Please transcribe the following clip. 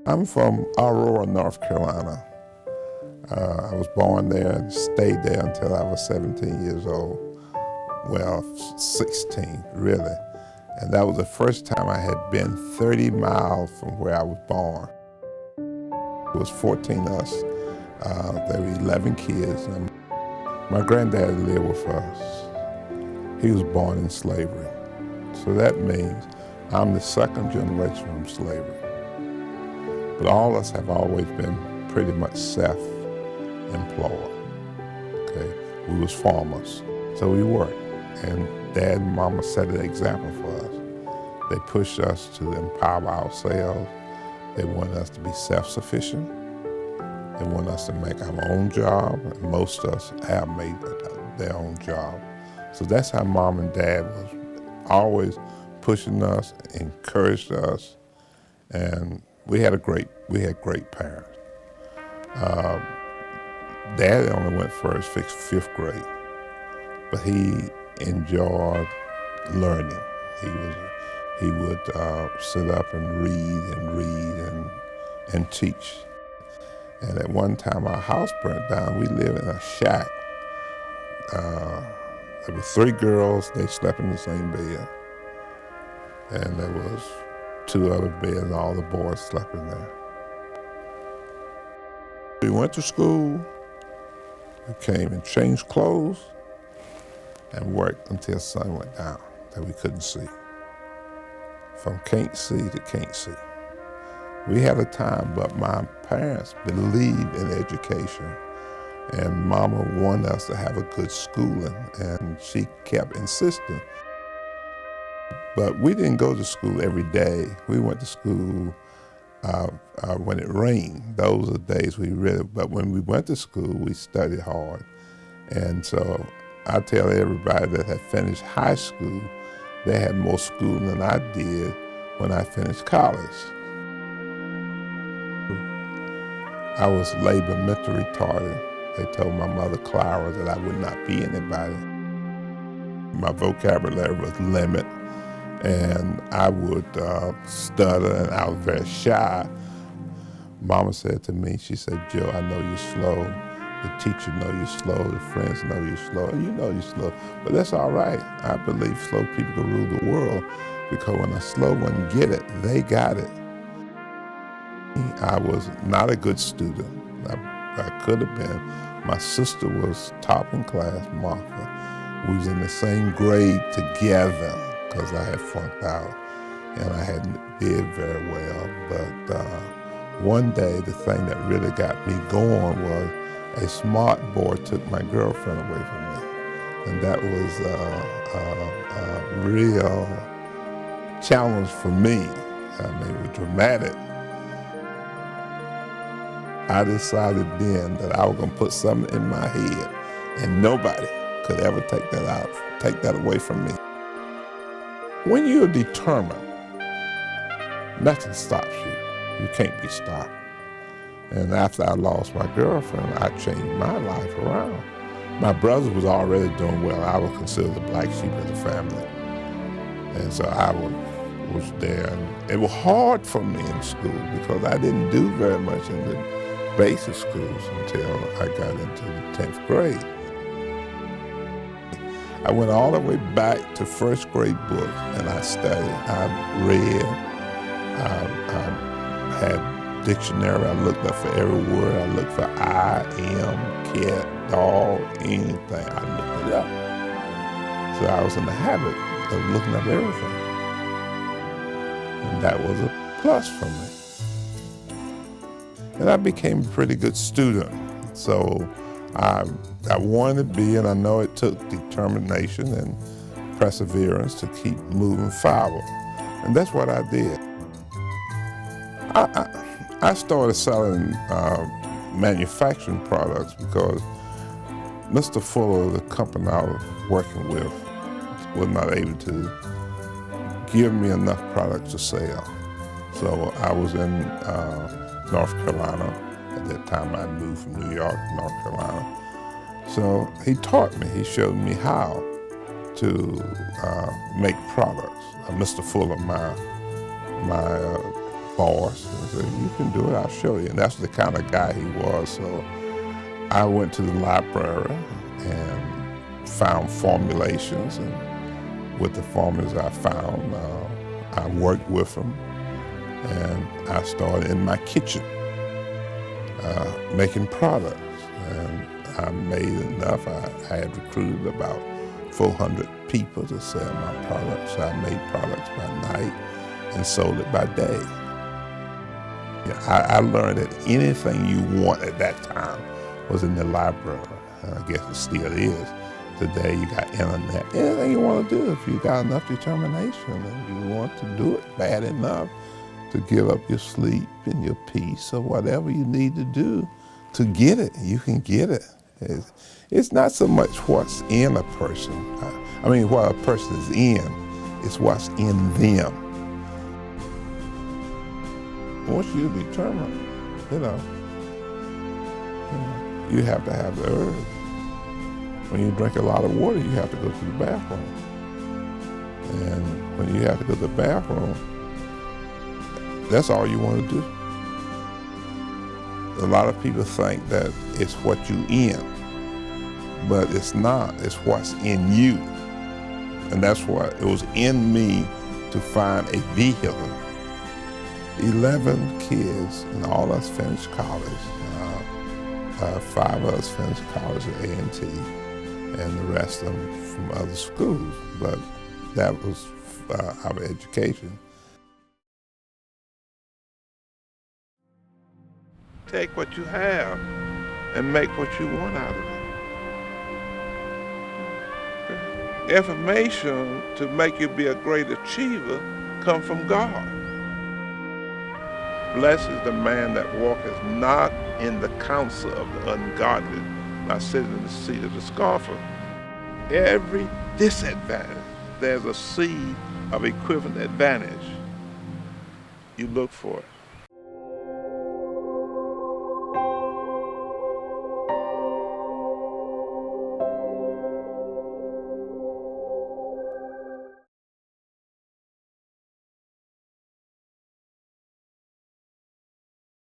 I'm from Aurora, North Carolina. I was born there and stayed there until I was 17 years old. Well, 16, really. And that was the first time I had been 30 miles from where I was born. It was 14 of us. There were 11 kids. And my granddad lived with us. He was born in slavery. So that means I'm the second generation from slavery. But all of us have always been pretty much self-employed, okay? We was farmers, so we worked. And Dad and Mama set an example for us. They pushed us to empower ourselves. They wanted us to be self-sufficient. They wanted us to make our own job, and most of us have made their own job. So that's how Mom and Dad was always pushing us, encouraged us, and we had great parents. Dad only went first, fifth grade, but he enjoyed learning. He would sit up and read and teach. And at one time our house burnt down. We lived in a shack. There were 3 girls, they slept in the same bed. And there was 2 other beds and all the boys slept in there. We went to school, we came and changed clothes and worked until the sun went down that we couldn't see. From can't see to can't see. We had a time, but my parents believed in education, and Mama wanted us to have a good schooling, and she kept insisting. But we didn't go to school every day. We went to school when it rained. Those are the days but when we went to school, we studied hard. And so I tell everybody that had finished high school, they had more schooling than I did when I finished college. I was labor mental retarded. They told my mother, Clara, that I would not be anybody. My vocabulary was limited, and I would stutter, and I was very shy. Mama said to me, she said, Joe, I know you're slow. The teacher know you're slow. The friends know you're slow. You know you're slow. But that's all right. I believe slow people can rule the world, because when a slow one get it, they got it. I was not a good student. I could have been. My sister was top in class, Martha. We was in the same grade together because I had flunked out and I hadn't did very well. But one day, the thing that really got me going was a smart boy took my girlfriend away from me. And that was a real challenge for me. I mean, it was dramatic. I decided then that I was going to put something in my head, and nobody could ever take that away from me. When you're determined, nothing stops you. You can't be stopped. And after I lost my girlfriend, I changed my life around. My brother was already doing well. I was considered the black sheep of the family. And so I was there. And it was hard for me in school because I didn't do very much in the basic schools until I got into the 10th grade. I went all the way back to first grade books and I studied. I read, I had dictionary. I looked up for every word. I looked for I, am, cat, dog, anything. I looked it up. So I was in the habit of looking up everything. And that was a plus for me. And I became a pretty good student. So I wanted to be, and I know it took determination and perseverance to keep moving forward. And that's what I did. I started selling manufacturing products because Mr. Fuller, the company I was working with, was not able to give me enough products to sell. So I was in North Carolina. At that time I moved from New York to North Carolina. So he taught me, he showed me how to make products. Mr. Fuller, my boss, and said, you can do it, I'll show you. And that's the kind of guy he was. So I went to the library and found formulations, and with the formulas I found, I worked with them, and I started in my kitchen making products. And I made enough. I had recruited about 400 people to sell my products. I made products by night and sold it by day. I learned that anything you want at that time was in the library. I guess it still is. Today you got internet. Anything you want to do, if you got enough determination and you want to do it bad enough to give up your sleep and your peace or whatever you need to do to get it, you can get it. It's not so much what's in a person. I mean, what a person is in, it's what's in them. Once you're determined, you have to have the urge. When you drink a lot of water, you have to go to the bathroom. And when you have to go to the bathroom, that's all you want to do. A lot of people think that it's what you in, but it's not. It's what's in you. And that's what it was in me to find a vehicle. 11 kids, and all of us finished college. 5 of us finished college at A&T, and the rest of them from other schools. But that was our education. Take what you have and make what you want out of it. Information to make you be a great achiever comes from God. Blessed is the man that walketh not in the counsel of the ungodly, nor sitteth in the seat of the scoffer. Every disadvantage, there's a seed of equivalent advantage. You look for it.